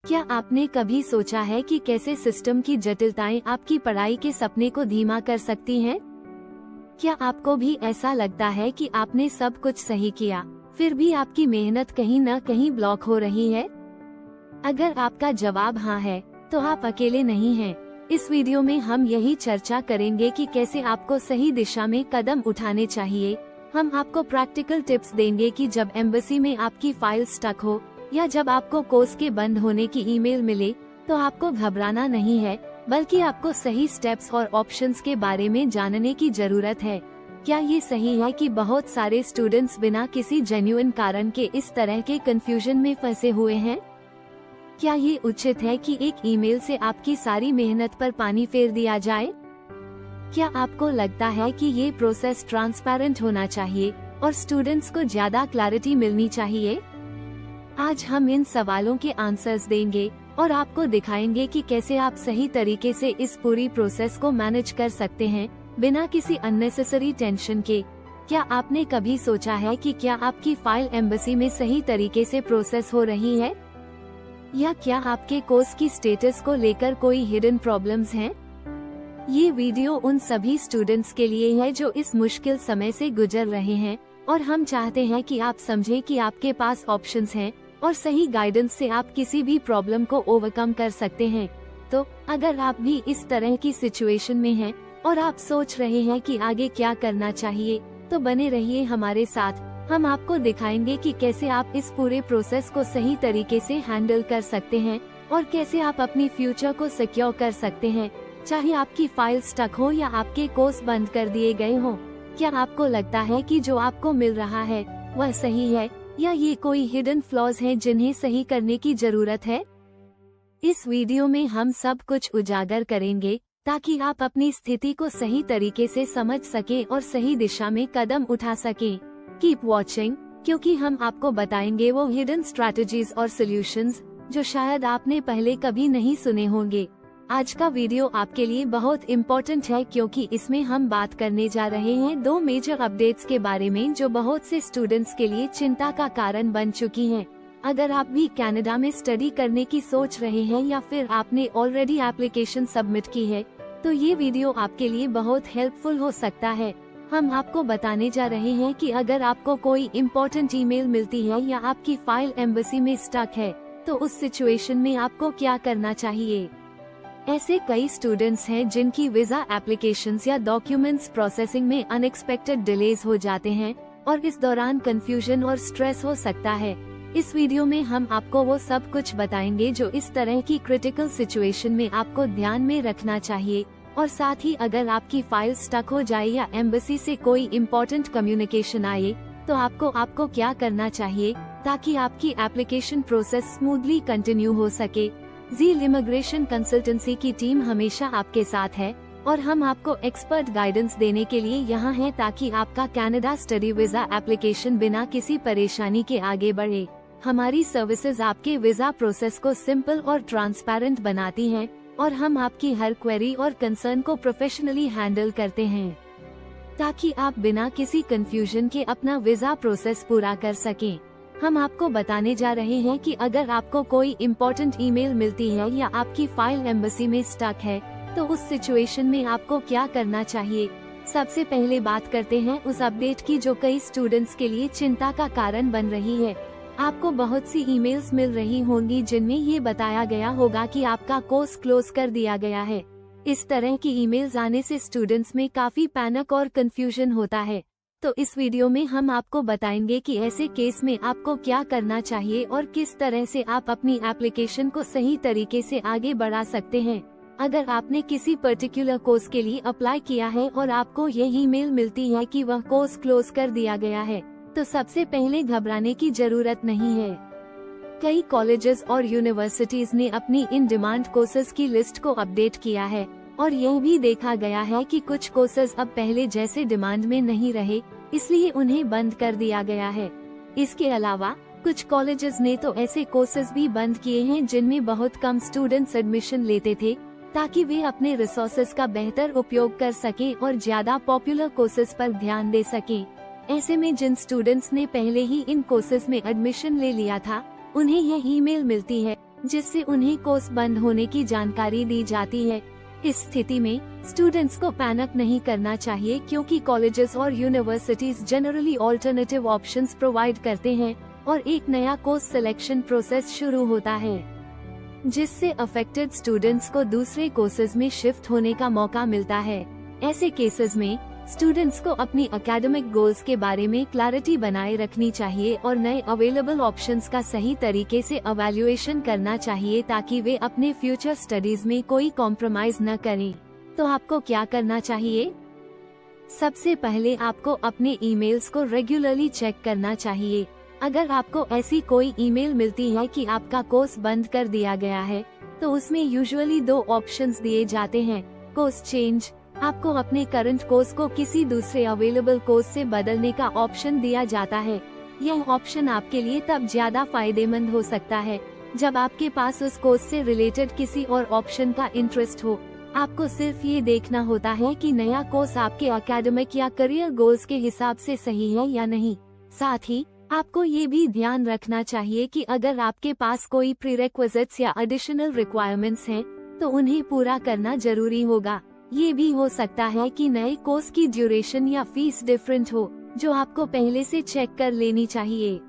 क्या आपने कभी सोचा है कि कैसे सिस्टम की जटिलताएं आपकी पढ़ाई के सपने को धीमा कर सकती हैं? क्या आपको भी ऐसा लगता है कि आपने सब कुछ सही किया, फिर भी आपकी मेहनत कहीं न कहीं ब्लॉक हो रही है? अगर आपका जवाब हाँ है, तो आप अकेले नहीं हैं। इस वीडियो में हम यही चर्चा करेंगे कि कैसे आपको सही दिशा में कदम उठाने चाहिए। हम आपको प्रैक्टिकल टिप्स देंगे कि जब एम्बेसी में आपकी फाइल स्टक हो या जब आपको कोर्स के बंद होने की ईमेल मिले, तो आपको घबराना नहीं है, बल्कि आपको सही स्टेप्स और ऑप्शंस के बारे में जानने की जरूरत है। क्या ये सही है कि बहुत सारे स्टूडेंट्स बिना किसी जेन्युइन कारण के इस तरह के कंफ्यूजन में फंसे हुए हैं? क्या ये उचित है कि एक ईमेल से आपकी सारी मेहनत पर पानी फेर दिया जाए? क्या आपको लगता है कि ये प्रोसेस ट्रांसपेरेंट होना चाहिए और स्टूडेंट्स को ज्यादा क्लैरिटी मिलनी चाहिए? आज हम इन सवालों के आंसर्स देंगे और आपको दिखाएंगे कि कैसे आप सही तरीके से इस पूरी प्रोसेस को मैनेज कर सकते हैं, बिना किसी अननेसेसरी टेंशन के। क्या आपने कभी सोचा है कि क्या आपकी फाइल एम्बेसी में सही तरीके से प्रोसेस हो रही है? या क्या आपके कोर्स की स्टेटस को लेकर कोई हिडन प्रॉब्लम्स हैं? ये वीडियो उन सभी स्टूडेंट्स के लिए है जो इस मुश्किल समय से गुजर रहे हैं, और हम चाहते हैं कि आप समझें कि आपके पास ऑप्शंस हैं और सही गाइडेंस से आप किसी भी प्रॉब्लम को ओवरकम कर सकते हैं। तो अगर आप भी इस तरह की सिचुएशन में हैं और आप सोच रहे हैं कि आगे क्या करना चाहिए, तो बने रहिए हमारे साथ। हम आपको दिखाएंगे कि कैसे आप इस पूरे प्रोसेस को सही तरीके से हैंडल कर सकते हैं और कैसे आप अपनी फ्यूचर को सिक्योर कर सकते हैं, चाहे आपकी फाइल स्टक हो या आपके कोर्स बंद कर दिए गए हों। क्या आपको लगता है कि जो आपको मिल रहा है वह सही है, या ये कोई हिडन फ्लॉज हैं जिन्हें सही करने की जरूरत है? इस वीडियो में हम सब कुछ उजागर करेंगे ताकि आप अपनी स्थिति को सही तरीके से समझ सकें और सही दिशा में कदम उठा सकें। कीप वॉचिंग, क्योंकि हम आपको बताएंगे वो हिडन स्ट्रैटेजीज और सॉल्यूशंस जो शायद आपने पहले कभी नहीं सुने होंगे। आज का वीडियो आपके लिए बहुत इम्पोर्टेंट है, क्योंकि इसमें हम बात करने जा रहे हैं दो मेजर अपडेट्स के बारे में जो बहुत से स्टूडेंट्स के लिए चिंता का कारण बन चुकी हैं। अगर आप भी कनाडा में स्टडी करने की सोच रहे हैं या फिर आपने ऑलरेडी एप्लीकेशन सबमिट की है, तो ये वीडियो आपके लिए बहुत हेल्पफुल हो सकता है। हम आपको बताने जा रहे हैं कि अगर आपको कोई इम्पोर्टेंट ईमेल मिलती है या आपकी फाइल एम्बेसी में स्टक है, तो उस सिचुएशन में आपको क्या करना चाहिए। ऐसे कई स्टूडेंट्स हैं जिनकी वीजा एप्लीकेशंस या डॉक्यूमेंट्स प्रोसेसिंग में अनएक्सपेक्टेड डिलेज हो जाते हैं, और इस दौरान कंफ्यूजन और स्ट्रेस हो सकता है। इस वीडियो में हम आपको वो सब कुछ बताएंगे जो इस तरह की क्रिटिकल सिचुएशन में आपको ध्यान में रखना चाहिए, और साथ ही अगर आपकी फाइल स्टक हो जाए या एम्बेसी से कोई इम्पोर्टेंट कम्युनिकेशन आए, तो आपको क्या करना चाहिए ताकि आपकी एप्लीकेशन प्रोसेस स्मूथली कंटिन्यू हो सके। ज़ील इमिग्रेशन कंसल्टेंसी की टीम हमेशा आपके साथ है, और हम आपको एक्सपर्ट गाइडेंस देने के लिए यहाँ हैं ताकि आपका कनाडा स्टडी वीजा एप्लीकेशन बिना किसी परेशानी के आगे बढ़े। हमारी सर्विसेज आपके वीजा प्रोसेस को सिंपल और ट्रांसपेरेंट बनाती हैं, और हम आपकी हर क्वेरी और कंसर्न को प्रोफेशनली हैंडल करते हैं ताकि आप बिना किसी कंफ्यूजन के अपना वीजा प्रोसेस पूरा कर सकें। हम आपको बताने जा रहे हैं कि अगर आपको कोई इम्पोर्टेंट ईमेल मिलती है या आपकी फाइल एम्बेसी में स्टक है, तो उस सिचुएशन में आपको क्या करना चाहिए। सबसे पहले बात करते हैं उस अपडेट की जो कई स्टूडेंट्स के लिए चिंता का कारण बन रही है। आपको बहुत सी ईमेल्स मिल रही होंगी जिनमें ये बताया गया होगा कि आपका कोर्स क्लोज कर दिया गया है। इस तरह की ईमेल्स आने से स्टूडेंट्स में काफी पैनिक और कंफ्यूजन होता है। तो इस वीडियो में हम आपको बताएंगे कि ऐसे केस में आपको क्या करना चाहिए और किस तरह से आप अपनी एप्लीकेशन को सही तरीके से आगे बढ़ा सकते हैं। अगर आपने किसी पर्टिकुलर कोर्स के लिए अप्लाई किया है और आपको ये ईमेल मिलती है कि वह कोर्स क्लोज कर दिया गया है, तो सबसे पहले घबराने की जरूरत नहीं है। कई कॉलेजेस और यूनिवर्सिटीज ने अपनी इन डिमांड कोर्सेज की लिस्ट को अपडेट किया है, और यह भी देखा गया है कि कुछ कोर्सेज अब पहले जैसे डिमांड में नहीं रहे, इसलिए उन्हें बंद कर दिया गया है। इसके अलावा कुछ कॉलेजेस ने तो ऐसे कोर्सेज भी बंद किए हैं जिनमें बहुत कम स्टूडेंट्स एडमिशन लेते थे, ताकि वे अपने रिसोर्सेज का बेहतर उपयोग कर सकें और ज्यादा पॉपुलर कोर्सेज पर ध्यान दे सकें। ऐसे में जिन स्टूडेंट्स ने पहले ही इन कोर्सेज में एडमिशन ले लिया था, उन्हें यह ईमेल मिलती है, जिससे उन्हें कोर्स बंद होने की जानकारी दी जाती है। इस स्थिति में स्टूडेंट्स को पैनिक नहीं करना चाहिए, क्योंकि कॉलेजेस और universities generally alternative options provide करते हैं और एक नया कोर्स सिलेक्शन प्रोसेस शुरू होता है, जिससे अफेक्टेड स्टूडेंट्स को दूसरे कोर्सेज में शिफ्ट होने का मौका मिलता है। ऐसे केसेस में स्टूडेंट्स को अपनी एकेडमिक गोल्स के बारे में क्लैरिटी बनाए रखनी चाहिए और नए अवेलेबल ऑप्शंस का सही तरीके से इवैल्यूएशन करना चाहिए, ताकि वे अपने फ्यूचर स्टडीज में कोई कॉम्प्रोमाइज न करें। तो आपको क्या करना चाहिए? सबसे पहले आपको अपने ईमेल्स को रेगुलरली चेक करना चाहिए। अगर आपको ऐसी कोई ईमेल मिलती है कि आपका कोर्स बंद कर दिया गया है, तो उसमें यूजुअली 2 ऑप्शंस दिए जाते हैं। कोर्स चेंज, आपको अपने करंट कोर्स को किसी दूसरे अवेलेबल कोर्स से बदलने का ऑप्शन दिया जाता है। यह ऑप्शन आपके लिए तब ज्यादा फायदेमंद हो सकता है जब आपके पास उस कोर्स से रिलेटेड किसी और ऑप्शन का इंटरेस्ट हो। आपको सिर्फ ये देखना होता है कि नया कोर्स आपके एकेडमिक या करियर गोल्स के हिसाब से सही है या नहीं। साथ ही आपको ये भी ध्यान रखना चाहिए कि अगर आपके पास कोई प्रीरेक्विजिट्स या एडिशनल रिक्वायरमेंट्स हैं, तो उन्हें पूरा करना जरूरी होगा। ये भी हो सकता है कि नए कोर्स की ड्यूरेशन या फीस डिफरेंट हो, जो आपको पहले से चेक कर लेनी चाहिए।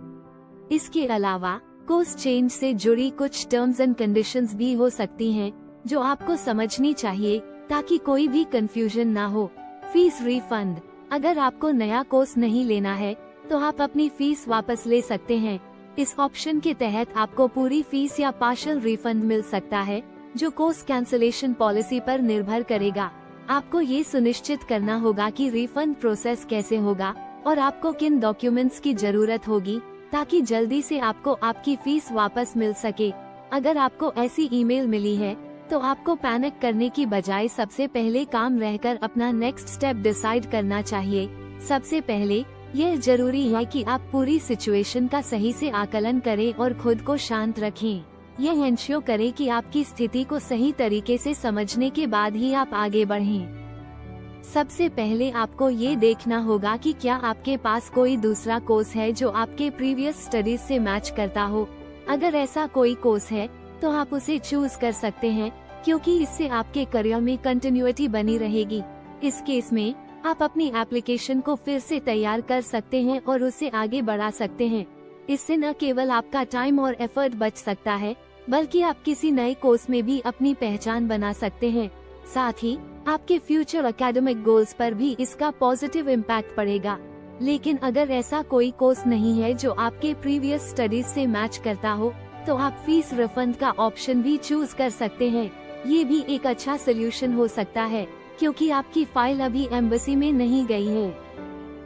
इसके अलावा कोर्स चेंज से जुड़ी कुछ टर्म्स एंड कंडीशंस भी हो सकती हैं, जो आपको समझनी चाहिए ताकि कोई भी कंफ्यूजन ना हो। फीस रिफंड, अगर आपको नया कोर्स नहीं लेना है तो आप अपनी फीस वापस ले सकते हैं। इस ऑप्शन के तहत आपको पूरी फीस या पार्शियल रिफंड मिल सकता है, जो कोर्स कैंसलेशन पॉलिसी पर निर्भर करेगा। आपको ये सुनिश्चित करना होगा कि रिफंड प्रोसेस कैसे होगा और आपको किन डॉक्यूमेंट्स की जरूरत होगी, ताकि जल्दी से आपको आपकी फीस वापस मिल सके। अगर आपको ऐसी ईमेल मिली है, तो आपको पैनिक करने की बजाय सबसे पहले काम रहकर अपना नेक्स्ट स्टेप डिसाइड करना चाहिए। सबसे पहले यह जरूरी है कि आप पूरी सिचुएशन का सही से आकलन करें और खुद को शांत रखें। यह इंश्योर करें कि आपकी स्थिति को सही तरीके से समझने के बाद ही आप आगे बढ़ें। सबसे पहले आपको ये देखना होगा कि क्या आपके पास कोई दूसरा कोर्स है जो आपके प्रीवियस स्टडीज से मैच करता हो। अगर ऐसा कोई कोर्स है, तो आप उसे चूज कर सकते हैं, क्योंकि इससे आपके करियर में कंटिन्यूटी बनी रहेगी। इस केस में आप अपनी एप्लीकेशन को फिर से तैयार कर सकते हैं और उसे आगे बढ़ा सकते हैं। इससे न केवल आपका टाइम और एफर्ट बच सकता है, बल्कि आप किसी नए कोर्स में भी अपनी पहचान बना सकते हैं। साथ ही आपके फ्यूचर एकेडमिक गोल्स पर भी इसका पॉजिटिव इम्पैक्ट पड़ेगा। लेकिन अगर ऐसा कोई कोर्स नहीं है जो आपके प्रीवियस स्टडीज से मैच करता हो, तो आप फीस रिफंड का ऑप्शन भी चूज कर सकते हैं। ये भी एक अच्छा सोल्यूशन हो सकता है, क्योंकि आपकी फाइल अभी एम्बेसी में नहीं गई है।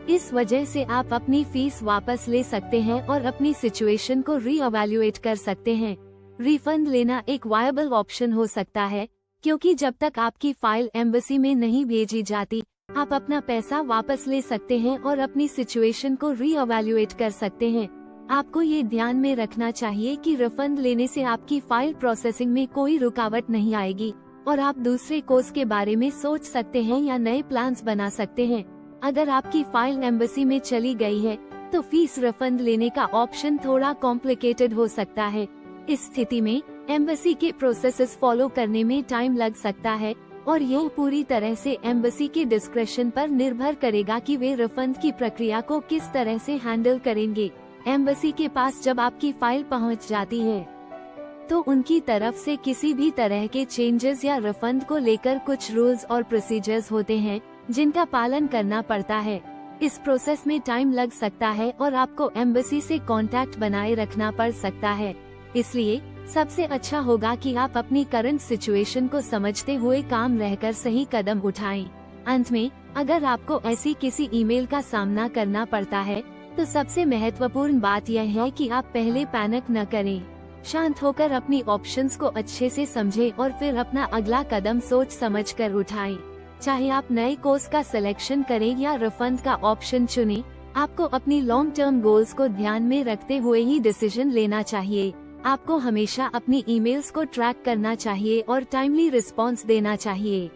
इस वजह से आप अपनी फीस वापस ले सकते हैं और अपनी सिचुएशन को रीइवैल्यूएट कर सकते हैं। रिफंड लेना एक वायबल ऑप्शन हो सकता है, क्योंकि जब तक आपकी फाइल एम्बेसी में नहीं भेजी जाती, आप अपना पैसा वापस ले सकते हैं और अपनी सिचुएशन को रीइवैल्यूएट कर सकते हैं। आपको ये ध्यान में रखना चाहिए कि रिफंड लेने से आपकी फाइल प्रोसेसिंग में कोई रुकावट नहीं आएगी और आप दूसरे कोर्स के बारे में सोच सकते हैं या नए प्लान्स बना सकते हैं। अगर आपकी फाइल एम्बेसी में चली गई है, तो फीस रिफंड लेने का ऑप्शन थोड़ा कॉम्प्लिकेटेड हो सकता है। इस स्थिति में एम्बेसी के प्रोसेसेस फॉलो करने में टाइम लग सकता है और यह पूरी तरह से एम्बेसी के डिस्क्रेशन पर निर्भर करेगा कि वे रिफंड की प्रक्रिया को किस तरह से हैंडल करेंगे। एम्बेसी के पास जब आपकी फाइल पहुंच जाती है, तो उनकी तरफ से किसी भी तरह के चेंजेस या रिफंड को लेकर कुछ रूल्स और प्रोसीजर्स होते हैं, जिनका पालन करना पड़ता है। इस प्रोसेस में टाइम लग सकता है और आपको एम्बेसी से कांटेक्ट बनाए रखना पड़ सकता है। इसलिए सबसे अच्छा होगा कि आप अपनी करंट सिचुएशन को समझते हुए काम रहकर सही कदम उठाएं। अंत में, अगर आपको ऐसी किसी ईमेल का सामना करना पड़ता है, तो सबसे महत्वपूर्ण बात यह है कि आप पहले पैनिक न करें। शांत होकर अपनी ऑप्शंस को अच्छे से समझें और फिर अपना अगला कदम सोच समझकर उठाएं। चाहे आप नए कोर्स का सिलेक्शन करें या रिफंड का ऑप्शन चुनें, आपको अपनी लॉन्ग टर्म गोल्स को ध्यान में रखते हुए ही डिसीजन लेना चाहिए। आपको हमेशा अपनी ईमेल्स को ट्रैक करना चाहिए और टाइमली रिस्पॉन्स देना चाहिए,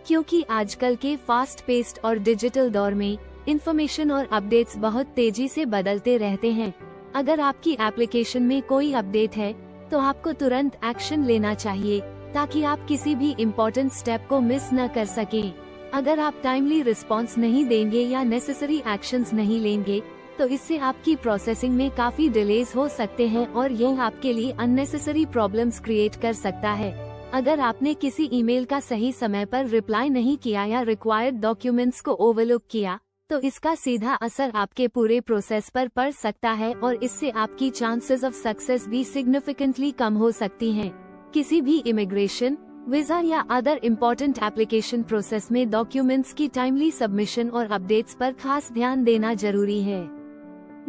क्योंकि आजकल के फास्ट पेस्ड और डिजिटल दौर में इंफॉर्मेशन और अपडेट्स बहुत तेजी से बदलते रहते हैं। अगर आपकी एप्लीकेशन में कोई अपडेट है, तो तो आपको तुरंत एक्शन लेना चाहिए ताकि आप किसी भी इम्पोर्टेंट स्टेप को मिस न कर सकें। अगर आप टाइमली रिस्पॉन्स नहीं देंगे या नेसेसरी एक्शंस नहीं लेंगे तो इससे आपकी प्रोसेसिंग में काफी डिलेज हो सकते हैं और यह आपके लिए अननेसेसरी प्रॉब्लम्स क्रिएट कर सकता है। अगर आपने किसी ईमेल का सही समय पर रिप्लाई नहीं किया या रिक्वायर्ड डॉक्यूमेंट्स को ओवरलुक किया तो इसका सीधा असर आपके पूरे प्रोसेस पर पड़ सकता है और इससे आपकी चांसेस ऑफ सक्सेस भी सिग्निफिकेंटली कम हो सकती हैं। किसी भी इमिग्रेशन, वीजा या अदर इम्पोर्टेंट एप्लीकेशन प्रोसेस में डॉक्यूमेंट्स की टाइमली सबमिशन और अपडेट्स पर खास ध्यान देना जरूरी है।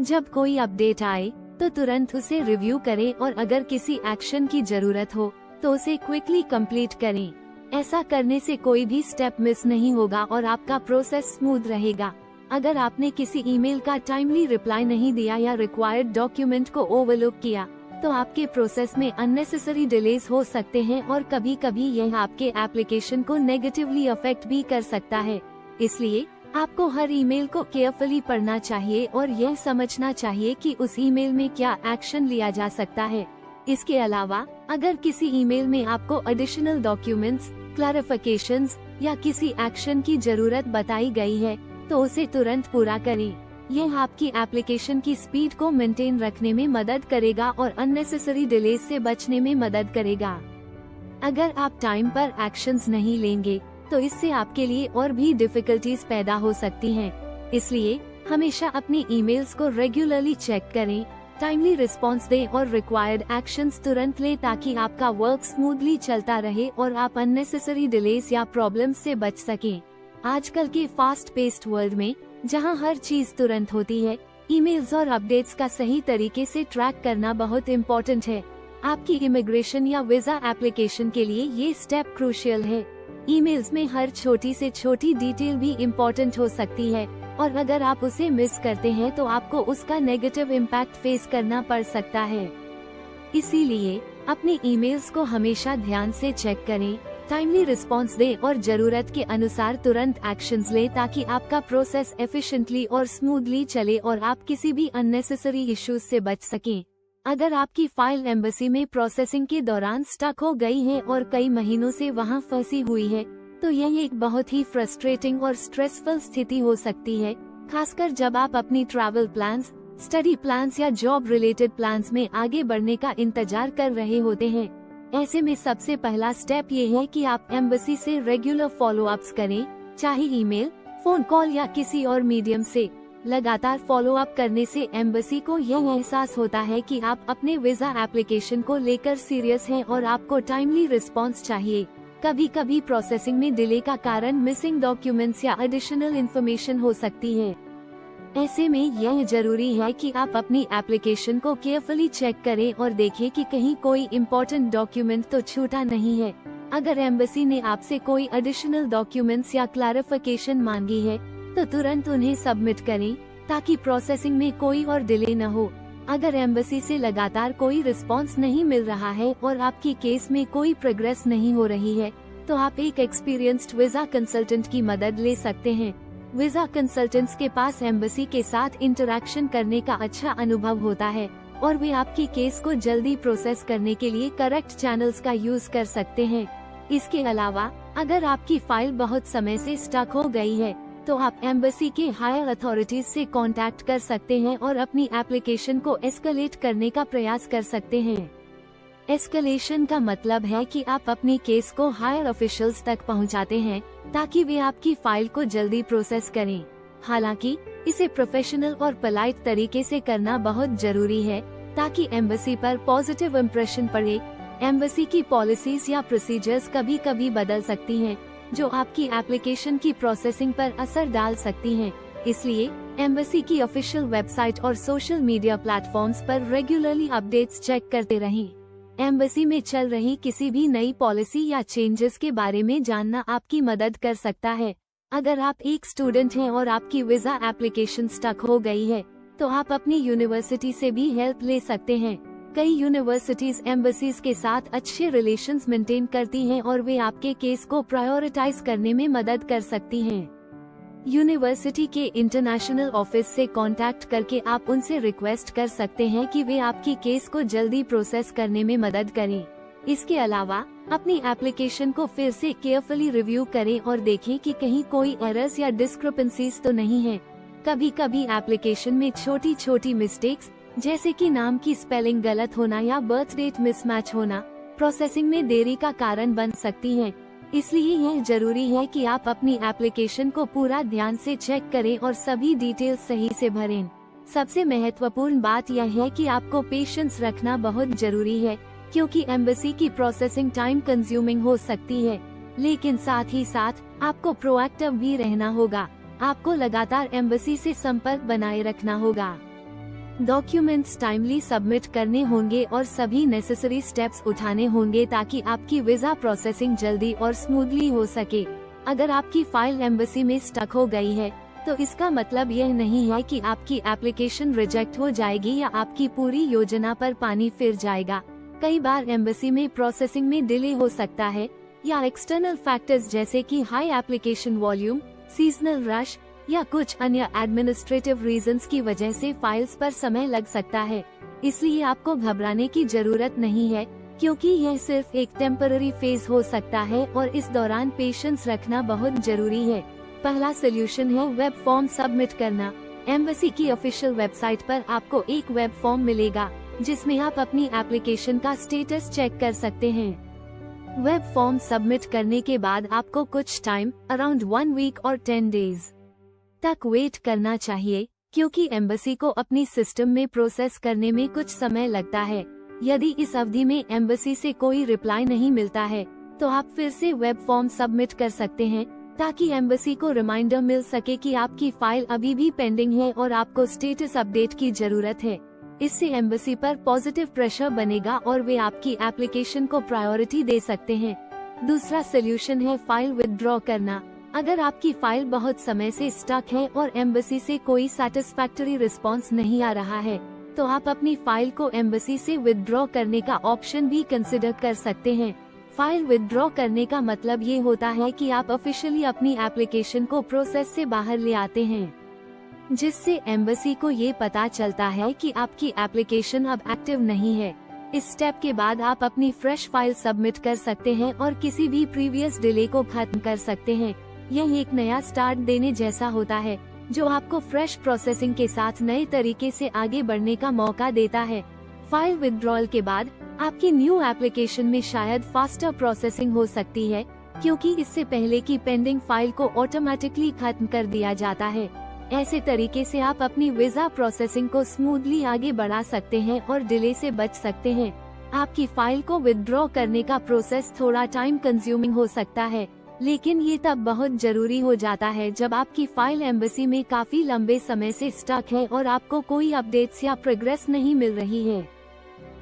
जब कोई अपडेट आए तो तुरंत उसे रिव्यू करें और अगर किसी एक्शन की जरूरत हो तो उसे क्विकली कंप्लीट करें। ऐसा करने से कोई भी स्टेप मिस नहीं होगा और आपका प्रोसेस स्मूथ रहेगा। अगर आपने किसी ईमेल का टाइमली रिप्लाई नहीं दिया या रिक्वायर्ड डॉक्यूमेंट को ओवरलुक किया तो आपके प्रोसेस में अननेसेसरी डिलेज हो सकते हैं और कभी कभी यह आपके एप्लीकेशन को नेगेटिवली अफेक्ट भी कर सकता है। इसलिए आपको हर ईमेल को केयरफुली पढ़ना चाहिए और यह समझना चाहिए कि उस ईमेल में क्या एक्शन लिया जा सकता है। इसके अलावा अगर किसी ईमेल में आपको एडिशनल डॉक्यूमेंट्स, क्लैरिफिकेशंस या किसी एक्शन की जरूरत बताई गई है तो उसे तुरंत पूरा करें। यह आपकी एप्लीकेशन की स्पीड को मेंटेन रखने में मदद करेगा और अननेसेसरी डिलेज से बचने में मदद करेगा। अगर आप टाइम पर एक्शंस नहीं लेंगे तो इससे आपके लिए और भी डिफिकल्टीज पैदा हो सकती हैं। इसलिए हमेशा अपनी ईमेल्स को रेगुलरली चेक करें, टाइमली रिस्पॉन्स दें और रिक्वायर्ड एक्शंस तुरंत लें ताकि आपका वर्क स्मूथली चलता रहे और आप अननेसेसरी डिलेज या प्रॉब्लम्स से बच सकें। आजकल के फास्ट पेस्ड वर्ल्ड में जहां हर चीज तुरंत होती है, ईमेल्स और अपडेट्स का सही तरीके से ट्रैक करना बहुत इम्पोर्टेंट है। आपकी इमिग्रेशन या वीजा एप्लीकेशन के लिए ये स्टेप क्रूशियल है। ईमेल्स में हर छोटी से छोटी डिटेल भी इम्पोर्टेंट हो सकती है और अगर आप उसे मिस करते हैं तो आपको उसका नेगेटिव इम्पैक्ट फेस करना पड़ सकता है। इसीलिए अपने ईमेल्स को हमेशा ध्यान से चेक करें, टाइमली रिस्पॉन्स दें और जरूरत के अनुसार तुरंत एक्शंस लें ताकि आपका प्रोसेस एफिशिएंटली और स्मूथली चले और आप किसी भी अननेसेसरी इश्यूज से बच सकें। अगर आपकी फाइल एम्बेसी में प्रोसेसिंग के दौरान स्टक हो गई है और कई महीनों से वहां फंसी हुई है तो यह एक बहुत ही फ्रस्ट्रेटिंग और स्ट्रेसफुल स्थिति हो सकती है, खासकर जब आप अपनी ट्रैवल प्लान्स, स्टडी प्लान्स या जॉब रिलेटेड प्लान्स में आगे बढ़ने का इंतजार कर रहे होते हैं। ऐसे में सबसे पहला स्टेप ये है कि आप एम्बेसी से रेगुलर फॉलो अप्स करें, चाहे ईमेल, फोन कॉल या किसी और मीडियम से। लगातार फॉलो अप करने से एम्बेसी को यह एहसास होता है कि आप अपने वीजा एप्लीकेशन को लेकर सीरियस हैं और आपको टाइमली रिस्पॉन्स चाहिए। कभी कभी प्रोसेसिंग में डिले का कारण मिसिंग डॉक्यूमेंट्स या एडिशनल इन्फॉर्मेशन हो सकती है। ऐसे में यह जरूरी है कि आप अपनी एप्लीकेशन को केयरफुली चेक करें और देखें कि कहीं कोई इम्पोर्टेंट डॉक्यूमेंट तो छूटा नहीं है। अगर एम्बेसी ने आपसे कोई एडिशनल डॉक्यूमेंट्स या क्लैरिफिकेशन मांगी है तो तुरंत उन्हें सबमिट करें ताकि प्रोसेसिंग में कोई और डिले न हो। अगर एम्बेसी से लगातार कोई रिस्पॉन्स नहीं मिल रहा है और आपकी केस में कोई प्रोग्रेस नहीं हो रही है तो आप एक एक्सपीरियंस्ड वीजा कंसल्टेंट की मदद ले सकते हैं। वीजा कंसल्टेंट्स के पास एम्बेसी के साथ इंटरैक्शन करने का अच्छा अनुभव होता है और वे आपकी केस को जल्दी प्रोसेस करने के लिए करेक्ट चैनल्स का यूज कर सकते हैं। इसके अलावा अगर आपकी फाइल बहुत समय से स्टक हो गई है तो आप एम्बेसी के हायर अथॉरिटीज से कांटेक्ट कर सकते हैं और अपनी एप्लीकेशन को एस्केलेट करने का प्रयास कर सकते हैं। एस्केलेशन का मतलब है कि आप अपनी केस को हायर ऑफिशियल्स तक पहुंचाते हैं ताकि वे आपकी फाइल को जल्दी प्रोसेस करें। हालांकि इसे प्रोफेशनल और पोलाइट तरीके से करना बहुत जरूरी है ताकि एम्बेसी पर पॉजिटिव इम्प्रेशन पड़े। एम्बेसी की पॉलिसीज या प्रोसीजर्स कभी कभी बदल सकती हैं, जो आपकी एप्लीकेशन की प्रोसेसिंग पर असर डाल सकती हैं। इसलिए एम्बेसी की ऑफिशियल वेबसाइट और सोशल मीडिया प्लेटफॉर्म्स पर रेगुलरली अपडेट्स चेक करते रहें। एम्बेसी में चल रही किसी भी नई पॉलिसी या चेंजेस के बारे में जानना आपकी मदद कर सकता है। अगर आप एक स्टूडेंट हैं और आपकी वीजा एप्लीकेशन स्टक हो गई है तो आप अपनी यूनिवर्सिटी से भी हेल्प ले सकते हैं। कई यूनिवर्सिटीज एम्बेसीज के साथ अच्छे रिलेशंस मेंटेन करती हैं और वे आपके केस को प्रायोरिटाइज करने में मदद कर सकती हैं। यूनिवर्सिटी के इंटरनेशनल ऑफिस से कांटेक्ट करके आप उनसे रिक्वेस्ट कर सकते हैं कि वे आपकी केस को जल्दी प्रोसेस करने में मदद करें। इसके अलावा अपनी एप्लीकेशन को फिर से केयरफुली रिव्यू करें और देखें कि कहीं कोई एरर्स या डिस्क्रिपेंसीज तो नहीं है। कभी कभी एप्लीकेशन में छोटी छोटी मिस्टेक्स जैसे कि नाम की स्पेलिंग गलत होना या बर्थ डेट मिसमैच होना प्रोसेसिंग में देरी का कारण बन सकती हैं। इसलिए यह जरूरी है कि आप अपनी एप्लीकेशन को पूरा ध्यान से चेक करें और सभी डिटेल्स सही से भरें। सबसे महत्वपूर्ण बात यह है कि आपको पेशेंस रखना बहुत जरूरी है, क्योंकि एम्बेसी की प्रोसेसिंग टाइम कंज्यूमिंग हो सकती है। लेकिन साथ ही साथ आपको प्रोएक्टिव भी रहना होगा। आपको लगातार एम्बेसी से संपर्क बनाए रखना होगा। डॉक्यूमेंट्स टाइमली सबमिट करने होंगे और सभी नेसेसरी स्टेप्स उठाने होंगे ताकि आपकी वीजा प्रोसेसिंग जल्दी और स्मूथली हो सके। अगर आपकी फाइल एम्बेसी में स्टक हो गई है तो इसका मतलब यह नहीं है कि आपकी एप्लीकेशन रिजेक्ट हो जाएगी या आपकी पूरी योजना पर पानी फिर जाएगा। कई बार एम्बेसी में प्रोसेसिंग में डिले हो सकता है या एक्सटर्नल फैक्टर्स जैसे कि high application volume, seasonal rush या कुछ अन्य एडमिनिस्ट्रेटिव रीजंस की वजह से फाइल्स पर समय लग सकता है। इसलिए आपको घबराने की जरूरत नहीं है, क्योंकि यह सिर्फ एक टेम्पररी फेज हो सकता है और इस दौरान पेशेंस रखना बहुत जरूरी है। पहला सोल्यूशन है वेब फॉर्म सबमिट करना। एम्बेसी की ऑफिशियल वेबसाइट पर आपको एक वेब फॉर्म मिलेगा जिसमें आप अपनी एप्लीकेशन का स्टेटस चेक कर सकते हैं। वेब फॉर्म सबमिट करने के बाद आपको कुछ टाइम अराउंड 1 वीक और 10 डेज तक वेट करना चाहिए, क्योंकि एम्बेसी को अपनी सिस्टम में प्रोसेस करने में कुछ समय लगता है। यदि इस अवधि में एम्बेसी से कोई रिप्लाई नहीं मिलता है तो आप फिर से वेब फॉर्म सबमिट कर सकते हैं, ताकि एम्बेसी को रिमाइंडर मिल सके कि आपकी फाइल अभी भी पेंडिंग है और आपको स्टेटस अपडेट की जरूरत है। इससे एम्बेसी पर पॉजिटिव प्रेशर बनेगा और वे आपकी एप्लीकेशन को प्रायोरिटी दे सकते हैं। दूसरा सोल्यूशन है फाइल विथड्रॉ करना। अगर आपकी फाइल बहुत समय से स्टक है और एम्बेसी से कोई सैटिस्फैक्टरी रिस्पांस नहीं आ रहा है तो आप अपनी फाइल को एम्बेसी से विथड्रॉ करने का ऑप्शन भी कंसिडर कर सकते हैं। फाइल विथड्रॉ करने का मतलब ये होता है कि आप ऑफिशियली अपनी एप्लीकेशन को प्रोसेस से बाहर ले आते हैं, जिससे एम्बेसी को ये पता चलता है कि आपकी एप्लीकेशन अब एक्टिव नहीं है। इस स्टेप के बाद आप अपनी फ्रेश फाइल सबमिट कर सकते हैं और किसी भी प्रीवियस डिले को खत्म कर सकते हैं। यह एक नया स्टार्ट देने जैसा होता है, जो आपको फ्रेश प्रोसेसिंग के साथ नए तरीके से आगे बढ़ने का मौका देता है। फाइल विथड्रॉल के बाद आपकी न्यू एप्लीकेशन में शायद फास्टर प्रोसेसिंग हो सकती है, क्योंकि इससे पहले की पेंडिंग फाइल को ऑटोमेटिकली खत्म कर दिया जाता है। ऐसे तरीके से आप अपनी वीजा प्रोसेसिंग को स्मूथली आगे बढ़ा सकते हैं और डिले से बच सकते हैं। आपकी फाइल को विथड्रॉ करने का प्रोसेस थोड़ा टाइम कंज्यूमिंग हो सकता है, लेकिन ये तब बहुत जरूरी हो जाता है जब आपकी फाइल एम्बेसी में काफी लंबे समय से स्टक है और आपको कोई अपडेट्स या प्रोग्रेस नहीं मिल रही है।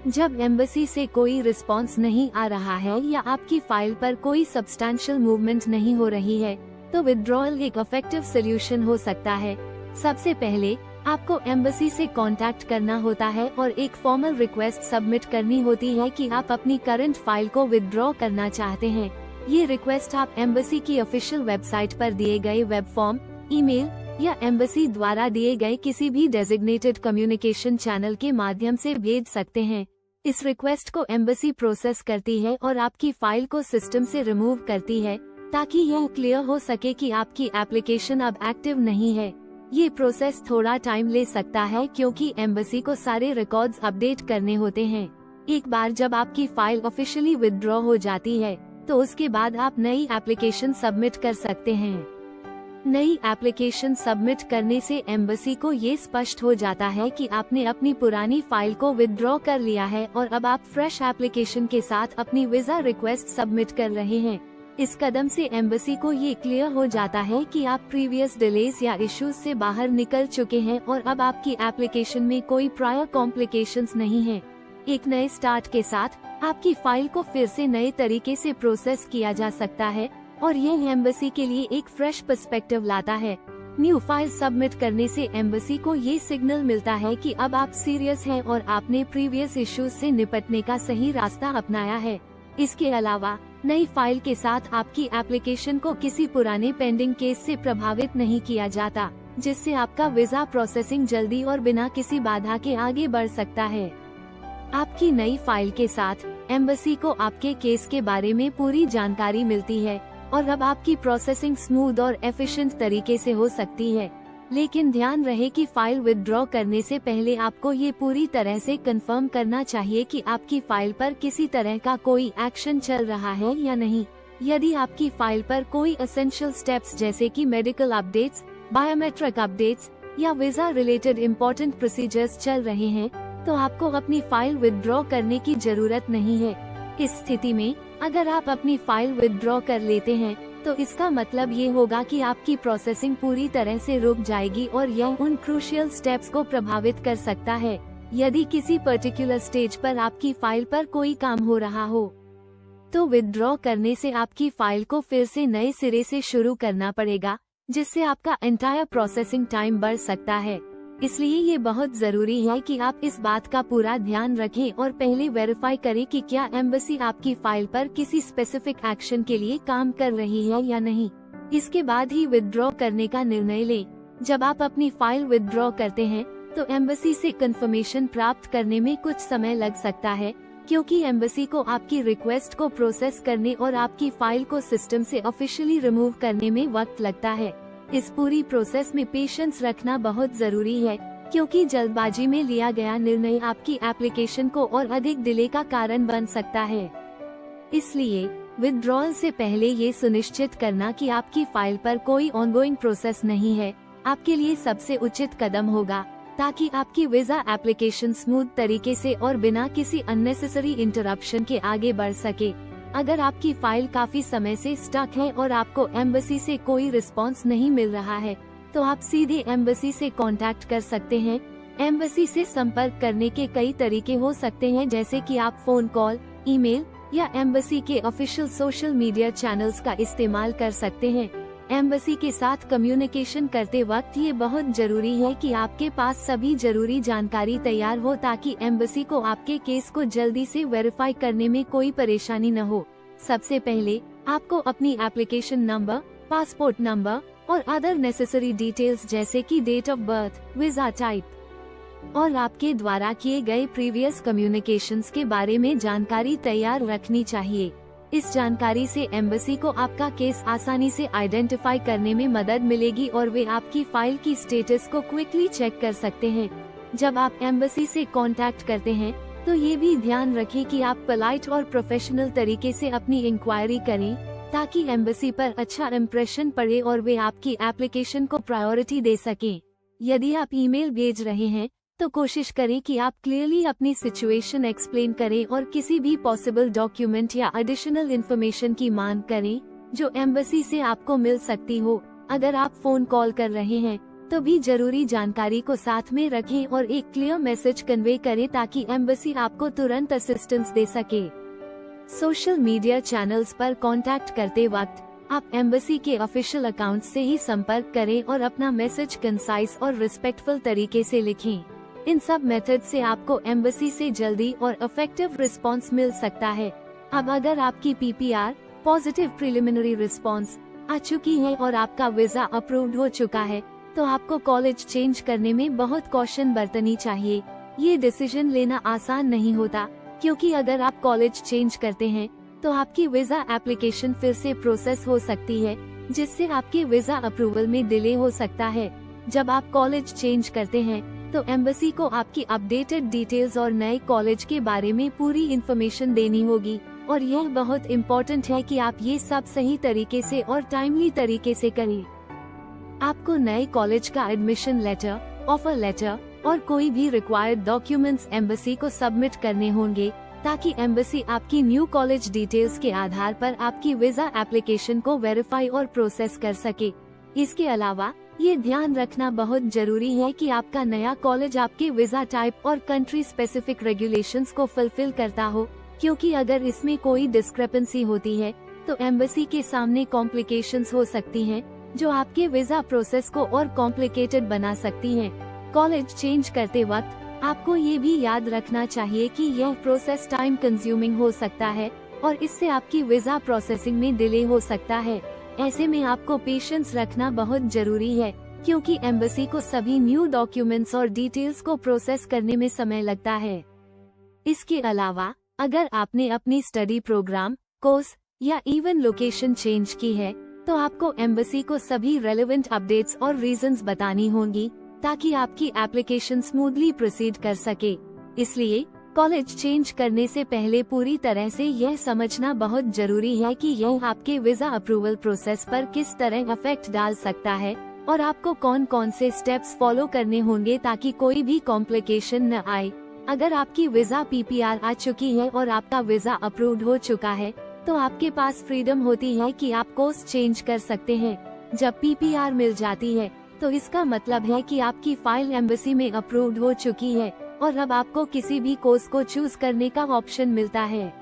जब एम्बेसी से कोई रिस्पांस नहीं आ रहा है या आपकी फाइल पर कोई सब्सटैंशियल मूवमेंट नहीं हो रही है तो विथड्रॉल एक इफेक्टिव सोल्यूशन हो सकता है। सबसे पहले आपको एम्बेसी से कांटेक्ट करना होता है और एक फॉर्मल रिक्वेस्ट सबमिट करनी होती है कि आप अपनी करंट फाइल को विथड्रॉ करना चाहते हैं। ये रिक्वेस्ट आप एम्बेसी की ऑफिशियल वेबसाइट पर दिए गए वेब फॉर्म, ईमेल या एम्बेसी द्वारा दिए गए किसी भी डेजिग्नेटेड कम्युनिकेशन चैनल के माध्यम से भेज सकते हैं। इस रिक्वेस्ट को एम्बेसी प्रोसेस करती है और आपकी फाइल को सिस्टम से रिमूव करती है, ताकि यह क्लियर हो सके कि आपकी एप्लीकेशन अब एक्टिव नहीं है। ये प्रोसेस थोड़ा टाइम ले सकता है, क्योंकि एम्बेसी को सारे रिकॉर्ड्स अपडेट करने होते हैं। एक बार जब आपकी फाइल ऑफिशियली विथड्रॉ हो जाती है तो उसके बाद आप नई एप्लीकेशन सबमिट कर सकते हैं। नई एप्लीकेशन सबमिट करने से एम्बेसी को ये स्पष्ट हो जाता है कि आपने अपनी पुरानी फाइल को विथड्रॉ कर लिया है और अब आप फ्रेश एप्लीकेशन के साथ अपनी वीजा रिक्वेस्ट सबमिट कर रहे हैं। इस कदम से एम्बेसी को ये क्लियर हो जाता है कि आप प्रीवियस डिलेज या इश्यूज से बाहर निकल चुके हैं और अब आपकी एप्लीकेशन में कोई प्रायर कॉम्प्लिकेशंस नहीं है। एक नए स्टार्ट के साथ आपकी फाइल को फिर से नए तरीके से प्रोसेस किया जा सकता है और यह एम्बेसी के लिए एक फ्रेश पर्सपेक्टिव लाता है। न्यू फाइल सबमिट करने से एम्बेसी को ये सिग्नल मिलता है कि अब आप सीरियस हैं और आपने प्रीवियस इश्यूज से निपटने का सही रास्ता अपनाया है। इसके अलावा नई फाइल के साथ आपकी एप्लीकेशन को किसी पुराने पेंडिंग केस से प्रभावित नहीं किया जाता, जिससे आपका वीजा प्रोसेसिंग जल्दी और बिना किसी बाधा के आगे बढ़ सकता है। आपकी नई फाइल के साथ एम्बेसी को आपके केस के बारे में पूरी जानकारी मिलती है और अब आपकी प्रोसेसिंग स्मूथ और एफिशिएंट तरीके से हो सकती है। लेकिन ध्यान रहे कि फाइल विथड्रॉ करने से पहले आपको ये पूरी तरह से कंफर्म करना चाहिए कि आपकी फाइल पर किसी तरह का कोई एक्शन चल रहा है या नहीं। यदि आपकी फाइल पर कोई एसेंशियल स्टेप्स जैसे कि मेडिकल अपडेट्स, बायोमेट्रिक अपडेट्स या वीजा रिलेटेड इम्पोर्टेंट प्रोसीजर्स चल रहे हैं, तो आपको अपनी फाइल विथड्रॉ करने की जरूरत नहीं है। इस स्थिति में अगर आप अपनी फाइल विथड्रॉ कर लेते हैं, तो इसका मतलब ये होगा कि आपकी प्रोसेसिंग पूरी तरह से रुक जाएगी और यह उन क्रूशियल स्टेप्स को प्रभावित कर सकता है। यदि किसी पर्टिकुलर स्टेज पर आपकी फाइल पर कोई काम हो रहा हो, तो विथड्रॉ करने से आपकी फाइल को फिर से नए सिरे से शुरू करना पड़ेगा, जिससे आपका एंटायर प्रोसेसिंग टाइम बढ़ सकता है। इसलिए ये बहुत जरूरी है कि आप इस बात का पूरा ध्यान रखें और पहले वेरीफाई करें कि क्या एम्बेसी आपकी फाइल पर किसी स्पेसिफिक एक्शन के लिए काम कर रही है या नहीं। इसके बाद ही विथड्रॉ करने का निर्णय लें। जब आप अपनी फाइल विथड्रॉ करते हैं, तो एम्बेसी से कंफर्मेशन प्राप्त करने में कुछ समय लग सकता है, क्योंकि एम्बेसी को आपकी रिक्वेस्ट को प्रोसेस करने और आपकी फाइल को सिस्टम से ऑफिशियली रिमूव करने में वक्त लगता है। इस पूरी प्रोसेस में पेशेंस रखना बहुत जरूरी है, क्योंकि जल्दबाजी में लिया गया निर्णय आपकी एप्लीकेशन को और अधिक डिले का कारण बन सकता है। इसलिए विथड्रॉल से पहले ये सुनिश्चित करना कि आपकी फाइल पर कोई ऑनगोइंग प्रोसेस नहीं है, आपके लिए सबसे उचित कदम होगा, ताकि आपकी वीजा एप्लीकेशन स्मूथ तरीके से और बिना किसी अननेसेसरी इंटरप्शन के आगे बढ़ सके। अगर आपकी फाइल काफी समय से स्टक है और आपको एम्बेसी से कोई रिस्पांस नहीं मिल रहा है, तो आप सीधे एम्बेसी से कांटेक्ट कर सकते हैं। एम्बेसी से संपर्क करने के कई तरीके हो सकते हैं, जैसे कि आप फोन कॉल, ईमेल या एम्बेसी के ऑफिशियल सोशल मीडिया चैनल्स का इस्तेमाल कर सकते हैं। एम्बेसी के साथ कम्युनिकेशन करते वक्त ये बहुत जरूरी है कि आपके पास सभी जरूरी जानकारी तैयार हो, ताकि एम्बेसी को आपके केस को जल्दी से वेरीफाई करने में कोई परेशानी न हो। सबसे पहले आपको अपनी एप्लीकेशन नंबर, पासपोर्ट नंबर और अदर नेसेसरी डिटेल्स जैसे कि date of birth, visa type और आपके द्वारा किए गए प्रीवियस कम्युनिकेशंस के बारे में जानकारी तैयार रखनी चाहिए। इस जानकारी से एम्बेसी को आपका केस आसानी से आइडेंटिफाई करने में मदद मिलेगी और वे आपकी फाइल की स्टेटस को क्विकली चेक कर सकते हैं। जब आप एम्बेसी से कांटेक्ट करते हैं, तो ये भी ध्यान रखें कि आप पोलाइट और प्रोफेशनल तरीके से अपनी इंक्वायरी करें, ताकि एम्बेसी पर अच्छा इम्प्रेशन पड़े और वे आपकी एप्लीकेशन को प्रायोरिटी दे सकें। यदि आप ईमेल भेज रहे हैं, तो कोशिश करें कि आप क्लियरली अपनी सिचुएशन एक्सप्लेन करें और किसी भी पॉसिबल डॉक्यूमेंट या एडिशनल इन्फॉर्मेशन की मांग करें, जो एम्बेसी से आपको मिल सकती हो। अगर आप फोन कॉल कर रहे हैं, तो भी जरूरी जानकारी को साथ में रखें और एक क्लियर मैसेज कन्वे करें, ताकि एम्बेसी आपको तुरंत असिस्टेंस दे सके। सोशल मीडिया चैनल्स पर कांटेक्ट करते वक्त आप एम्बेसी के ऑफिशियल अकाउंट से ही संपर्क करें और अपना मैसेज कंसाइज और रिस्पेक्टफुल तरीके से लिखें। इन सब मेथड से आपको एम्बेसी से जल्दी और इफेक्टिव रिस्पांस मिल सकता है। अब अगर आपकी PPR पॉजिटिव प्रिलिमिनरी रिस्पांस आ चुकी है और आपका वीजा अप्रूव्ड हो चुका है, तो आपको कॉलेज चेंज करने में बहुत कॉशन बरतनी चाहिए। ये डिसीजन लेना आसान नहीं होता, क्योंकि अगर आप कॉलेज चेंज करते हैं, तो आपकी वीजा एप्लीकेशन फिर से प्रोसेस हो सकती है, जिससे आपके वीजा अप्रूवल में डिले हो सकता है। जब आप कॉलेज चेंज करते हैं, तो एम्बेसी को आपकी अपडेटेड डिटेल्स और नए कॉलेज के बारे में पूरी इन्फॉर्मेशन देनी होगी, और यह बहुत इम्पोर्टेंट है कि आप ये सब सही तरीके से और टाइमली तरीके से करें। आपको नए कॉलेज का एडमिशन लेटर, ऑफर लेटर और कोई भी रिक्वायर्ड डॉक्यूमेंट्स एम्बेसी को सबमिट करने होंगे, ताकि एम्बेसी आपकी न्यू कॉलेज डिटेल्स के आधार पर आपकी वीजा एप्लीकेशन को वेरीफाई और प्रोसेस कर सके। इसके अलावा ये ध्यान रखना बहुत जरूरी है कि आपका नया कॉलेज आपके वीजा टाइप और कंट्री स्पेसिफिक रेगुलेशंस को फुलफिल करता हो, क्योंकि अगर इसमें कोई डिस्क्रिपेंसी होती है, तो एम्बेसी के सामने कॉम्प्लिकेशंस हो सकती हैं, जो आपके वीजा प्रोसेस को और कॉम्प्लिकेटेड बना सकती हैं। कॉलेज चेंज करते वक्त आपको ये भी याद रखना चाहिए कि यह प्रोसेस टाइम कंज्यूमिंग हो सकता है और इससे आपकी वीजा प्रोसेसिंग में डिले हो सकता है। ऐसे में आपको पेशेंस रखना बहुत जरूरी है, क्योंकि एम्बेसी को सभी न्यू डॉक्यूमेंट्स और डिटेल्स को प्रोसेस करने में समय लगता है। इसके अलावा अगर आपने अपनी स्टडी प्रोग्राम, कोर्स या इवन लोकेशन चेंज की है, तो आपको एम्बेसी को सभी रेलेवेंट अपडेट्स और रीजंस बतानी होंगी, ताकि आपकी एप्लीकेशन स्मूथली प्रोसीड कर सके। इसलिए कॉलेज चेंज करने से पहले पूरी तरह से यह समझना बहुत जरूरी है कि यह आपके वीजा अप्रूवल प्रोसेस पर किस तरह इफेक्ट डाल सकता है और आपको कौन कौन से स्टेप्स फॉलो करने होंगे ताकि कोई भी कॉम्प्लिकेशन न आए। अगर आपकी वीजा PPR आ चुकी है और आपका वीजा अप्रूव्ड हो चुका है, तो आपके पास फ्रीडम होती है कि आप कोर्स चेंज कर सकते हैं। जब PPR मिल जाती है, तो इसका मतलब है कि आपकी फाइल एम्बेसी में अप्रूव्ड हो चुकी है और अब आपको किसी भी कोर्स को चूज करने का ऑप्शन मिलता है।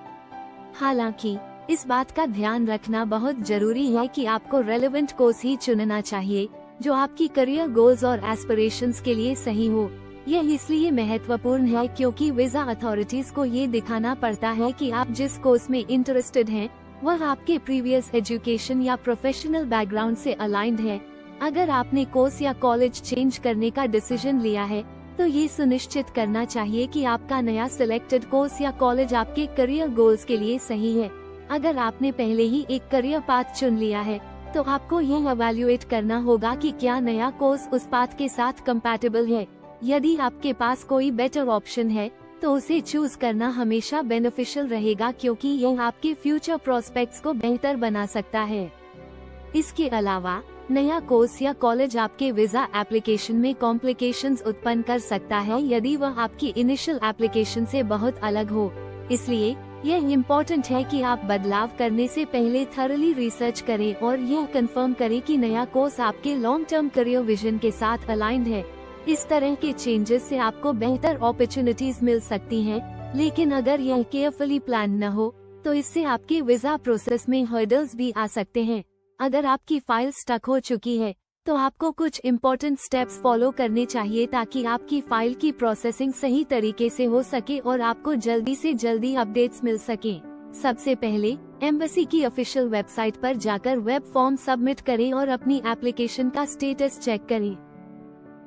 हालांकि इस बात का ध्यान रखना बहुत जरूरी है कि आपको रेलेवेंट कोर्स ही चुनना चाहिए, जो आपकी करियर गोल्स और एस्पिरेशंस के लिए सही हो। यह इसलिए महत्वपूर्ण है क्योंकि वीजा अथॉरिटीज को ये दिखाना पड़ता है कि आप जिस कोर्स में इंटरेस्टेड हैं, वह आपके प्रीवियस एजुकेशन या प्रोफेशनल बैकग्राउंड से अलाइंड है। अगर आपने कोर्स या कॉलेज चेंज करने का डिसीजन लिया है, तो ये सुनिश्चित करना चाहिए कि आपका नया सिलेक्टेड कोर्स या कॉलेज आपके करियर गोल्स के लिए सही है। अगर आपने पहले ही एक करियर पाथ चुन लिया है, तो आपको यह इवैल्यूएट करना होगा कि क्या नया कोर्स उस पाथ के साथ कंपैटिबल है। यदि आपके पास कोई बेटर ऑप्शन है, तो उसे चूज करना हमेशा बेनिफिशियल रहेगा, क्योंकि यह आपके फ्यूचर प्रोस्पेक्ट्स को बेहतर बना सकता है। इसके अलावा नया कोर्स या कॉलेज आपके वीजा एप्लीकेशन में कॉम्प्लिकेशंस उत्पन्न कर सकता है यदि वह आपकी इनिशियल एप्लीकेशन से बहुत अलग हो। इसलिए यह इम्पोर्टेंट है कि आप बदलाव करने से पहले थॉरली रिसर्च करें और यह कंफर्म करें कि नया कोर्स आपके लॉन्ग टर्म करियर विजन के साथ अलाइंड है। इस तरह के चेंजेस से आपको बेहतर अपॉर्चुनिटीज मिल सकती हैं, लेकिन अगर यह केयरफुली प्लान न हो, तो इससे आपके वीजा प्रोसेस में हर्डल्स भी आ सकते हैं। अगर आपकी फाइल स्टक हो चुकी है, तो आपको कुछ इम्पोर्टेंट स्टेप्स फॉलो करने चाहिए ताकि आपकी फाइल की प्रोसेसिंग सही तरीके से हो सके और आपको जल्दी से जल्दी अपडेट्स मिल सके। सबसे पहले एम्बेसी की ऑफिशियल वेबसाइट पर जाकर वेब फॉर्म सबमिट करें और अपनी एप्लीकेशन का स्टेटस चेक करें,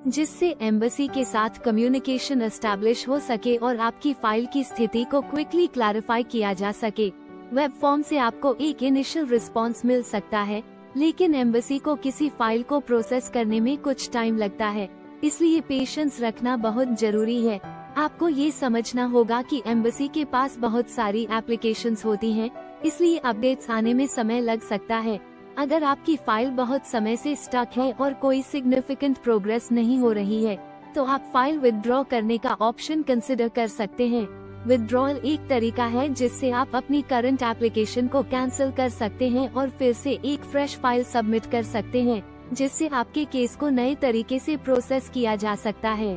जिससे एम्बेसी के साथ कम्युनिकेशन एस्टैब्लिश हो सके और आपकी फाइल की स्थिति को क्विकली क्लैरिफाई किया जा सके। वेब फॉर्म से आपको एक इनिशियल रिस्पांस मिल सकता है, लेकिन एम्बेसी को किसी फाइल को प्रोसेस करने में कुछ टाइम लगता है, इसलिए पेशेंस रखना बहुत जरूरी है। आपको ये समझना होगा कि एम्बेसी के पास बहुत सारी एप्लीकेशंस होती हैं, इसलिए अपडेट्स आने में समय लग सकता है। अगर आपकी फाइल बहुत समय से स्टक है और कोई सिग्निफिकेंट प्रोग्रेस नहीं हो रही है, तो आप फाइल विथड्रॉ करने का ऑप्शन कंसिडर कर सकते हैं। विथड्रॉल एक तरीका है जिससे आप अपनी करंट एप्लीकेशन को कैंसिल कर सकते हैं और फिर से एक फ्रेश फाइल सबमिट कर सकते हैं, जिससे आपके केस को नए तरीके से प्रोसेस किया जा सकता है।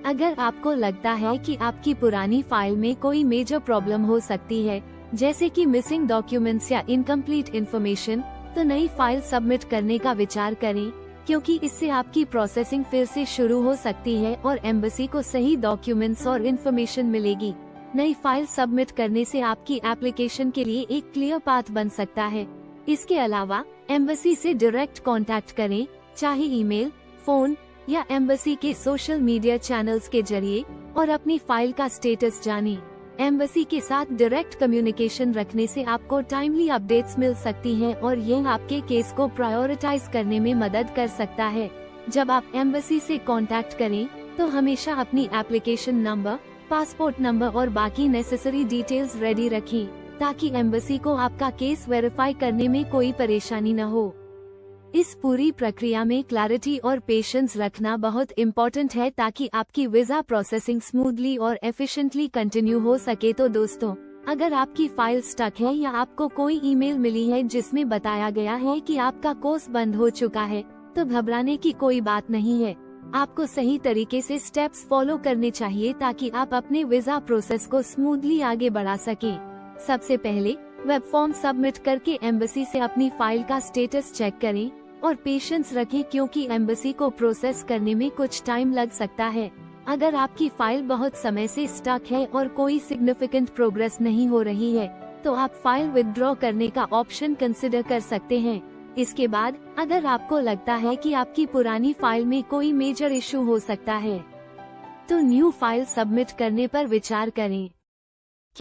अगर आपको लगता है कि आपकी पुरानी फाइल में कोई मेजर प्रॉब्लम हो सकती है, जैसे कि मिसिंग डॉक्यूमेंट्स या इनकम्प्लीट इन्फॉर्मेशन, तो नई फाइल सबमिट करने का विचार करें, क्योंकि इससे आपकी प्रोसेसिंग फिर से शुरू हो सकती है और एम्बेसी को सही डॉक्यूमेंट्स और इन्फॉर्मेशन मिलेगी। नई फाइल सबमिट करने से आपकी एप्लीकेशन के लिए एक क्लियर पाथ बन सकता है। इसके अलावा एम्बेसी से डायरेक्ट कांटेक्ट करें, चाहे ईमेल, फोन या एम्बेसी के सोशल मीडिया चैनल्स के जरिए, और अपनी फाइल का स्टेटस जानें। एम्बेसी के साथ डायरेक्ट कम्युनिकेशन रखने से आपको टाइमली अपडेट्स मिल सकती हैं और यह आपके केस को प्रायोरिटाइज करने में मदद कर सकता है। जब आप एम्बेसी से कांटेक्ट करें, तो हमेशा अपनी एप्लीकेशन नंबर, पासपोर्ट नंबर और बाकी नेसेसरी डिटेल्स रेडी रखें, ताकि एम्बेसी को आपका केस वेरीफाई करने में कोई परेशानी न हो। इस पूरी प्रक्रिया में क्लैरिटी और पेशेंस रखना बहुत इम्पोर्टेंट है, ताकि आपकी वीजा प्रोसेसिंग स्मूथली और एफिशिएंटली कंटिन्यू हो सके। तो दोस्तों, अगर आपकी फाइल स्टक है या आपको कोई ईमेल मिली है जिसमें बताया गया है कि आपका कोर्स बंद हो चुका है, तो घबराने की कोई बात नहीं है। आपको सही तरीके से स्टेप्स फॉलो करने चाहिए ताकि आप अपने वीजा प्रोसेस को स्मूथली आगे बढ़ा सकें। सबसे पहले वेब फॉर्म सबमिट करके एम्बेसी से अपनी फाइल का स्टेटस चेक करें और पेशेंस रखें, क्योंकि एम्बेसी को प्रोसेस करने में कुछ टाइम लग सकता है। अगर आपकी फाइल बहुत समय से स्टक है और कोई सिग्निफिकेंट प्रोग्रेस नहीं हो रही है, तो आप फाइल विथड्रॉ करने का ऑप्शन कंसिडर कर सकते हैं। इसके बाद अगर आपको लगता है कि आपकी पुरानी फाइल में कोई मेजर इशू हो सकता है, तो न्यू फाइल सबमिट करने पर विचार करें।